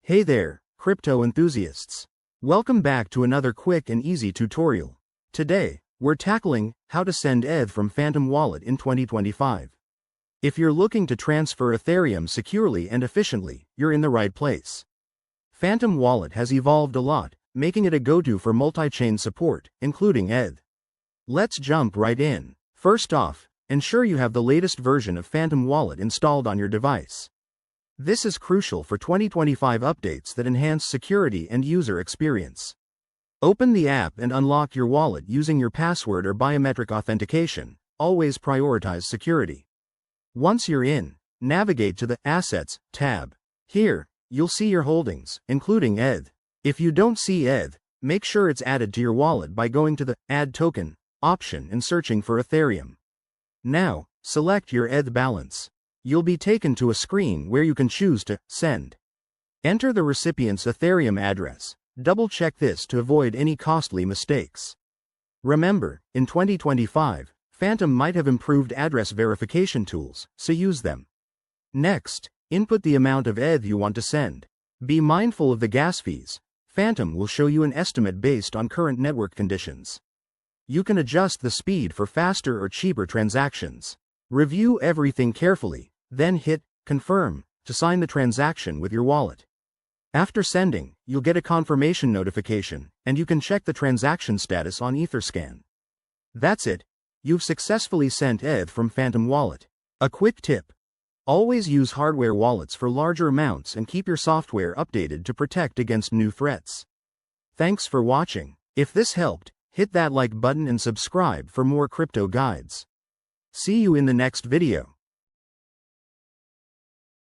Hey there, crypto enthusiasts. Welcome back to another quick and easy tutorial. Today, we're tackling how to send ETH from Phantom Wallet in 2025. If you're looking to transfer Ethereum securely and efficiently, you're in the right place. Phantom Wallet has evolved a lot, making it a go-to for multi-chain support, including ETH. Let's jump right in. First off, ensure you have the latest version of Phantom Wallet installed on your device. This is crucial for 2025 updates that enhance security and user experience. Open the app and unlock your wallet using your password or biometric authentication. Always prioritize security. Once you're in, navigate to the Assets tab. Here, you'll see your holdings, including ETH. If you don't see ETH, make sure it's added to your wallet by going to the Add Token option and searching for Ethereum. Now, select your ETH balance. You'll be taken to a screen where you can choose to send. Enter the recipient's Ethereum address. Double-check this to avoid any costly mistakes. Remember, in 2025, Phantom might have improved address verification tools, so use them. Next, input the amount of ETH you want to send. Be mindful of the gas fees. Phantom will show you an estimate based on current network conditions. You can adjust the speed for faster or cheaper transactions. Review everything carefully. Then hit Confirm to sign the transaction with your wallet. After sending, you'll get a confirmation notification, and you can check the transaction status on Etherscan. That's it. You've successfully sent ETH from Phantom Wallet. A quick tip: always use hardware wallets for larger amounts and keep your software updated to protect against new threats. Thanks for watching. If this helped, hit that like button and subscribe for more crypto guides. See you in the next video.